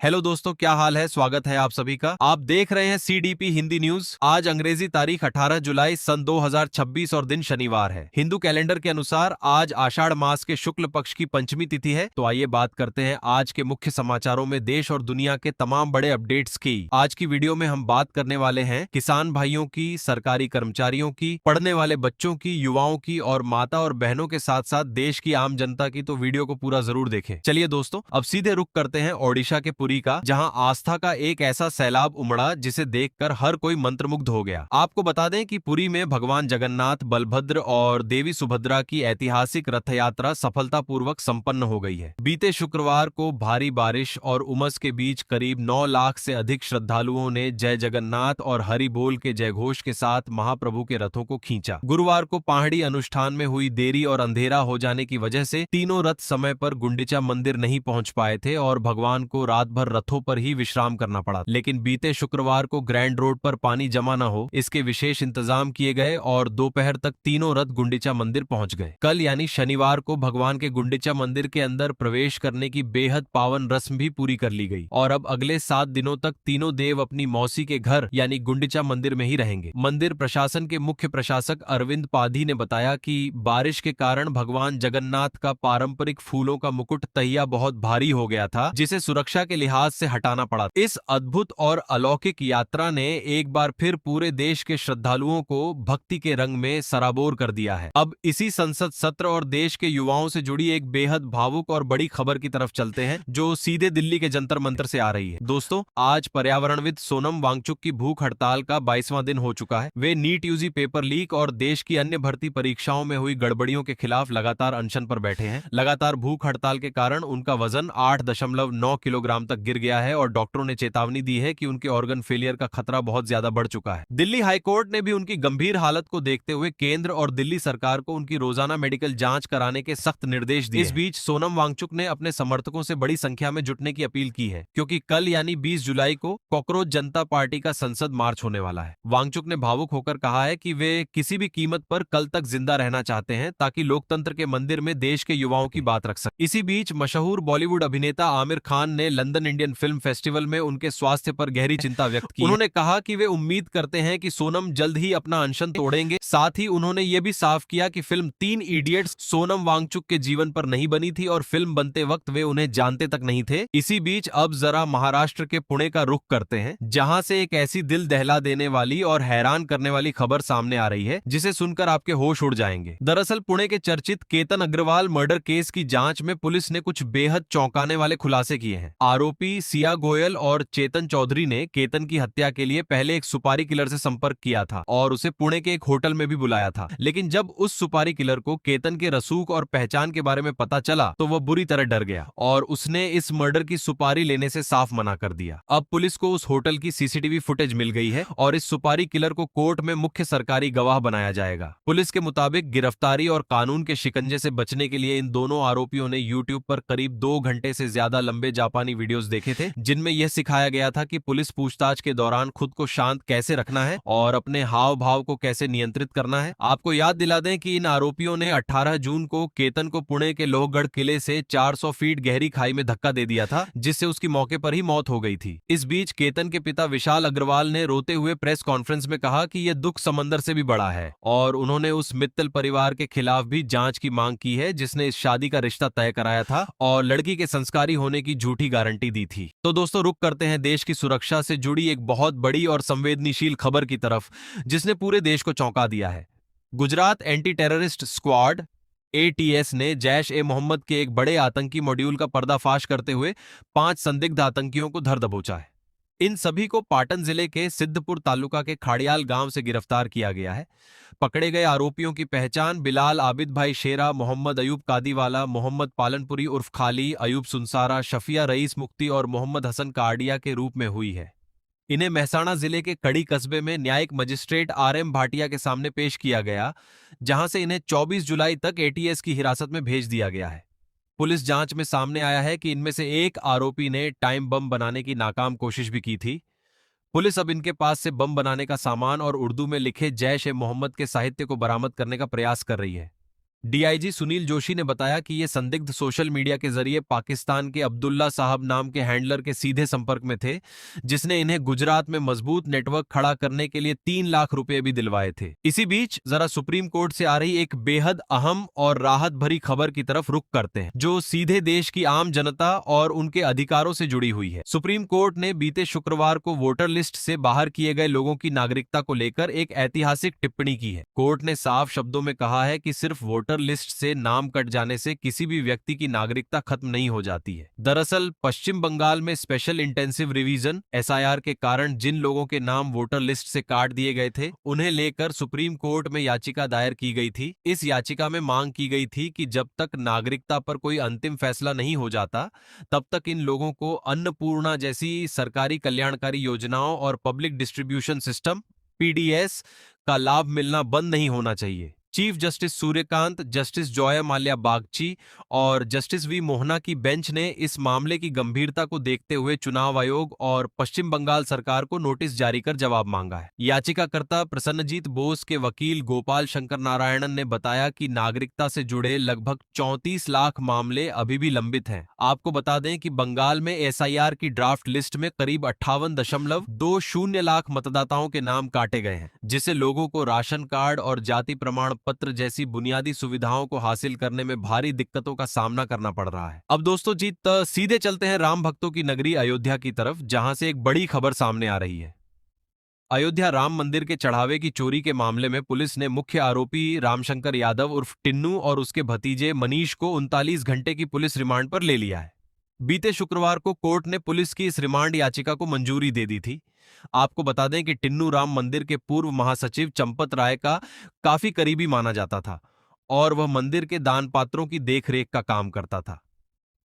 Hello दोस्तों, क्या हाल है। स्वागत है आप सभी का। आप देख रहे हैं सीडीपी हिंदी न्यूज। आज अंग्रेजी तारीख 18 जुलाई सन 2026 और दिन शनिवार है। हिंदू कैलेंडर के अनुसार आज आषाढ़ मास के शुक्ल पक्ष की पंचमी तिथि है। तो आइए बात करते हैं आज के मुख्य समाचारों में देश और दुनिया के तमाम बड़े अपडेट्स की। आज की वीडियो में हम बात करने वाले हैं किसान भाइयों की, सरकारी कर्मचारियों की, पढ़ने वाले बच्चों की, युवाओं की और माता और बहनों के साथ साथ देश की आम जनता की। तो वीडियो को पूरा जरूर देखें। चलिए दोस्तों, अब सीधे रुख करते हैं ओडिशा के पुरी का, जहां आस्था का एक ऐसा सैलाब उमड़ा जिसे देखकर हर कोई मंत्रमुग्ध हो गया। आपको बता दें कि पुरी में भगवान जगन्नाथ, बलभद्र और देवी सुभद्रा की ऐतिहासिक रथ यात्रा सफलतापूर्वक संपन्न हो गई है। बीते शुक्रवार को भारी बारिश और उमस के बीच करीब 9 लाख से अधिक श्रद्धालुओं ने जय जगन्नाथ और हरि बोल के जयघोष के साथ महाप्रभु के रथों को खींचा। गुरुवार को पहाड़ी अनुष्ठान में हुई देरी और अंधेरा हो जाने की वजह से तीनों रथ समय पर गुंडिचा मंदिर नहीं पहुंच पाए थे और भगवान को रात भर रथों पर ही विश्राम करना पड़ा। लेकिन बीते शुक्रवार को ग्रैंड रोड पर पानी जमा न हो, इसके विशेष इंतजाम किए गए और दोपहर तक तीनों रथ गुंडिचा मंदिर पहुंच गए। कल यानी शनिवार को भगवान के गुंडिचा मंदिर के अंदर प्रवेश करने की बेहद पावन रस्म भी पूरी कर ली गई और अब अगले 7 दिनों तक तीनों देव अपनी मौसी के घर यानी गुंडिचा मंदिर में ही रहेंगे। मंदिर प्रशासन के मुख्य प्रशासक अरविंद पाधी ने बताया कि बारिश के कारण भगवान जगन्नाथ का पारंपरिक फूलों का मुकुट तहिया बहुत भारी हो गया था, जिसे सुरक्षा के लिहाज से हटाना पड़ा। इस अद्भुत और अलौकिक यात्रा ने एक बार फिर पूरे देश के श्रद्धालुओं को भक्ति के रंग में सराबोर कर दिया है। अब इसी संसद सत्र और देश के युवाओं से जुड़ी एक बेहद भावुक और बड़ी खबर की तरफ चलते हैं, जो सीधे दिल्ली के जंतर मंतर से आ रही है। दोस्तों, आज पर्यावरणविद सोनम वांगचुक की भूख हड़ताल का 22वां दिन हो चुका है। वे नीट यूजी पेपर लीक और देश की अन्य भर्ती परीक्षाओं में हुई गड़बड़ियों के खिलाफ लगातार अनशन पर बैठे हैं। लगातार भूख हड़ताल के कारण उनका वजन 8.9 किलोग्राम तक गिर गया है और डॉक्टरों ने चेतावनी दी है कि उनके ऑर्गन फेलियर का खतरा बहुत ज्यादा बढ़ चुका है। दिल्ली हाईकोर्ट ने भी उनकी गंभीर हालत को देखते हुए केंद्र और दिल्ली सरकार को उनकी रोजाना मेडिकल जांच कराने के सख्त निर्देश दिए। इस बीच सोनम वांगचुक ने अपने समर्थकों से बड़ी संख्या में जुटने की अपील की है, क्योंकि कल यानी 20 जुलाई को कॉकरोच जनता पार्टी का संसद मार्च होने वाला है। वांगचुक ने भावुक होकर कहा है कि वे किसी भी कीमत पर कल तक जिंदा रहना चाहते हैं, ताकि लोकतंत्र के मंदिर में देश के युवाओं की बात रख सके। इसी बीच मशहूर बॉलीवुड अभिनेता आमिर खान ने लंदन इंडियन फिल्म फेस्टिवल में उनके स्वास्थ्य पर गहरी चिंता व्यक्त की। उन्होंने कहा कि वे उम्मीद करते हैं कि सोनम जल्द ही अपना अनशन तोड़ेंगे। साथ ही उन्होंने ये भी साफ किया कि फिल्म 3 इडियट्स सोनम वांगचुक के जीवन पर नहीं बनी थी और फिल्म बनते वक्त वे उन्हें जानते तक नहीं थे। इसी बीच अब जरा महाराष्ट्र के पुणे का रुख करते हैं, जहां से एक ऐसी दिल दहला देने वाली और हैरान करने वाली खबर सामने आ रही है, जिसे सुनकर आपके होश उड़ जाएंगे। दरअसल पुणे के चर्चित केतन अग्रवाल मर्डर केस की जांच में पुलिस ने कुछ बेहद चौंकाने वाले खुलासे किए हैं। आरोपी सिया गोयल और चेतन चौधरी ने केतन की हत्या के लिए पहले एक सुपारी किलर से संपर्क किया था और उसे पुणे के एक होटल में भी बुलाया था। लेकिन जब उस सुपारी किलर को केतन के रसूख और पहचान के बारे में पता चला तो वह बुरी तरह डर गया और उसने इस मर्डर की सुपारी लेने से साफ मना कर दिया। अब पुलिस को उस होटल की सीसीटीवी फुटेज मिल गई है और इस सुपारी किलर को कोर्ट में मुख्य सरकारी गवाह बनाया जाएगा। पुलिस के मुताबिक गिरफ्तारी और कानून के शिकंजे से बचने के लिए इन दोनों आरोपियों ने यूट्यूब पर करीब 2 घंटे से ज्यादा लंबे जापानी वीडियोस देखे थे, जिनमें यह सिखाया गया था कि पुलिस पूछताछ के दौरान खुद को शांत कैसे रखना है और अपने हाव भाव को कैसे नियंत्रित करना है। आपको याद दिला दें कि इन आरोपियों ने 18 जून को केतन को पुणे के लोहगढ़ किले से 400 फीट गहरी खाई में धक्का दे दिया था, जिससे उसकी मौके पर ही मौत हो गई थी। इस बीच केतन के पिता विशाल अग्रवाल ने रोते हुए प्रेस कॉन्फ्रेंस में कहा कि यह दुख समंदर से भी बड़ा है और उन्होंने उस मित्तल परिवार के खिलाफ भी जांच की मांग की है, जिसने इस शादी का रिश्ता तय कराया था और लड़की के संस्कारी होने की झूठी गारंटी दी थी। तो दोस्तों, रुक करते हैं देश की सुरक्षा से जुड़ी एक बहुत बड़ी और संवेदनशील खबर की तरफ, जिसने पूरे देश को चौंका दिया है। Gujarat anti terrorist squad ATS ने जैश-ए-मोहम्मद के एक बड़े आतंकी मॉड्यूल का पर्दाफाश करते हुए 5 संदिग्ध आतंकियों को धर दबोचा है। इन सभी को पाटन जिले के सिद्धपुर तालुका के खाड़ियाल गांव से गिरफ्तार किया गया है। पकड़े गए आरोपियों की पहचान बिलाल आबिद भाई शेरा, मोहम्मद अयूब कादीवाला, मोहम्मद पालनपुरी उर्फ खाली, अयूब सुनसारा, शफिया रईस मुक्ति और मोहम्मद हसन काडिया के रूप में हुई है। इन्हें मेहसाणा जिले के कड़ी कस्बे में न्यायिक मजिस्ट्रेट आरएम भाटिया के सामने पेश किया गया, जहां से इन्हें 24 जुलाई तक एटीएस की हिरासत में भेज दिया गया है। पुलिस जांच में सामने आया है कि इनमें से एक आरोपी ने टाइम बम बनाने की नाकाम कोशिश भी की थी। पुलिस अब इनके पास से बम बनाने का सामान और उर्दू में लिखे जैश-ए-मोहम्मद के साहित्य को बरामद करने का प्रयास कर रही है। डीआईजी सुनील जोशी ने बताया कि ये संदिग्ध सोशल मीडिया के जरिए पाकिस्तान के अब्दुल्ला साहब नाम के हैंडलर के सीधे संपर्क में थे, जिसने इन्हें गुजरात में मजबूत नेटवर्क खड़ा करने के लिए 3 लाख रुपए भी दिलवाए थे। इसी बीच जरा सुप्रीम कोर्ट से आ रही एक बेहद अहम और राहत भरी खबर की तरफ रुख करते हैं, जो सीधे देश की आम जनता और उनके अधिकारों से जुड़ी हुई है। सुप्रीम कोर्ट ने बीते शुक्रवार को वोटर लिस्ट से बाहर किए गए लोगों की नागरिकता को लेकर एक ऐतिहासिक टिप्पणी की है। कोर्ट ने साफ शब्दों में कहा है कि सिर्फ वोटर लिस्ट से नाम कट जाने से किसी भी व्यक्ति की नागरिकता खत्म नहीं हो जाती है। दरअसल पश्चिम बंगाल में स्पेशल इंटेंसिव रिवीजन एसआईआर के कारण जिन लोगों के नाम वोटर लिस्ट से काट दिए गए थे, उन्हें लेकर सुप्रीम कोर्ट में याचिका दायर की गई थी। इस याचिका में मांग की गई थी कि जब तक नागरिकता पर कोई अंतिम फैसला नहीं हो जाता, तब तक इन लोगों को अन्नपूर्णा जैसी सरकारी कल्याणकारी योजनाओं और पब्लिक डिस्ट्रीब्यूशन सिस्टम पीडीएस का लाभ मिलना बंद नहीं होना चाहिए। Chief justice Suryakant, justice Joy Mallya Bagchi और जस्टिस वी मोहना की बेंच ने इस मामले की गंभीरता को देखते हुए चुनाव आयोग और पश्चिम बंगाल सरकार को नोटिस जारी कर जवाब मांगा है। याचिकाकर्ता प्रसन्नजीत बोस के वकील गोपाल शंकर नारायणन ने बताया कि नागरिकता से जुड़े लगभग 34 लाख मामले अभी भी लंबित हैं। आपको बता दें कि बंगाल में एसआईआर की ड्राफ्ट लिस्ट में करीब 58.20 लाख मतदाताओं के नाम काटे गए हैं, जिससे लोगों को राशन कार्ड और जाति प्रमाण पत्र जैसी बुनियादी सुविधाओं को हासिल करने में भारी दिक्कतों का सामना करना पड़ रहा है। अब दोस्तों जी सीधे चलते हैं राम भक्तों की नगरी अयोध्या की तरफ, जहां से एक बड़ी खबर सामने आ रही है। अयोध्या राम मंदिर के चढ़ावे की चोरी के मामले में पुलिस ने मुख्य आरोपी रामशंकर यादव उर्फ टिन्नू और उसके भतीजे मनीष को 39 घंटे की पुलिस रिमांड पर ले लिया है। बीते शुक्रवार को कोर्ट ने पुलिस की इस रिमांड याचिका को मंजूरी दे दी थी। आपको बता दें कि टिन्नू राम मंदिर के पूर्व महासचिव चंपत राय का काफी करीबी माना जाता था और वह मंदिर के दान पात्रों की देखरेख का काम करता था।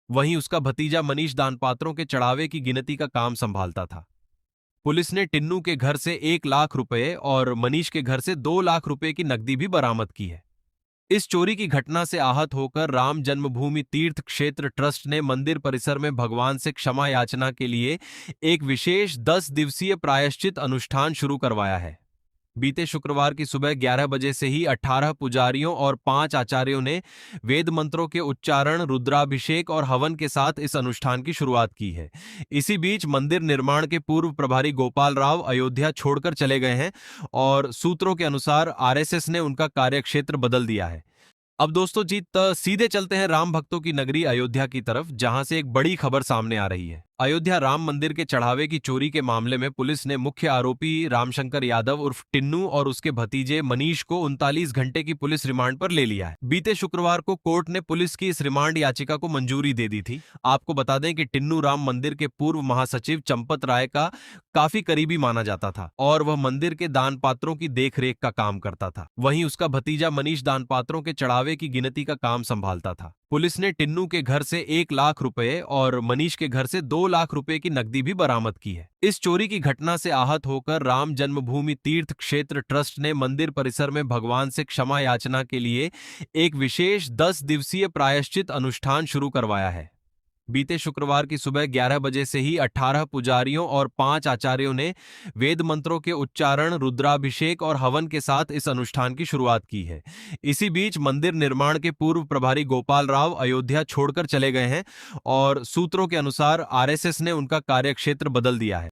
वहीं उसका भतीजा मनीष दान पात्रों के चढ़ावे की गिनती का काम संभालता था। पुलिस ने टिन्नू के घर से 1 लाख रुपए और मनीष के घर से 2 लाख रुपए की नकदी भी बरामद की है। इस चोरी की घटना से आहत होकर राम जन्मभूमि तीर्थ क्षेत्र ट्रस्ट ने मंदिर परिसर में भगवान से क्षमा याचना के लिए एक विशेष 10 दिवसीय प्रायश्चित अनुष्ठान शुरू करवाया है। बीते शुक्रवार की सुबह 11 बजे से ही 18 पुजारियों और 5 आचार्यों ने वेद मंत्रों के उच्चारण, रुद्राभिषेक और हवन के साथ इस अनुष्ठान की शुरुआत की है। इसी बीच मंदिर निर्माण के पूर्व प्रभारी गोपाल राव अयोध्या छोड़कर चले गए हैं और सूत्रों के अनुसार आरएसएस ने उनका कार्यक्षेत्र बदल दिया है। अब दोस्तों जी सीधे चलते हैं राम भक्तों की नगरी अयोध्या की तरफ, जहां से एक बड़ी खबर सामने आ रही है। अयोध्या राम मंदिर के चढ़ावे की चोरी के मामले में पुलिस ने मुख्य आरोपी रामशंकर यादव उर्फ टिन्नू और उसके भतीजे मनीष को 39 घंटे की पुलिस रिमांड पर ले लिया है। बीते शुक्रवार को कोर्ट ने पुलिस की इस रिमांड याचिका को मंजूरी दे दी थी। आपको बता दें कि टिन्नू राम मंदिर के पूर्व महासचिव चंपत राय का काफी करीबी माना जाता था और वह मंदिर के दान पात्रों की देखरेख का काम करता था। वहीं उसका भतीजा मनीष दान पात्रों के चढ़ावे की गिनती का काम संभालता था। पुलिस ने टिन्नू के घर से 1 लाख रुपए और मनीष के घर से 2 लाख रुपए की नकदी भी बरामद की है। इस चोरी की घटना से आहत होकर राम जन्मभूमि तीर्थ क्षेत्र ट्रस्ट ने मंदिर परिसर में भगवान से क्षमा याचना के लिए एक विशेष 10 दिवसीय प्रायश्चित अनुष्ठान शुरू करवाया है। बीते शुक्रवार की सुबह 11 बजे से ही 18 पुजारियों और 5 आचार्यों ने वेद मंत्रों के उच्चारण, रुद्राभिषेक और हवन के साथ इस अनुष्ठान की शुरुआत की है। इसी बीच मंदिर निर्माण के पूर्व प्रभारी गोपाल राव अयोध्या छोड़कर चले गए हैं और सूत्रों के अनुसार आरएसएस ने उनका कार्यक्षेत्र बदल दिया है।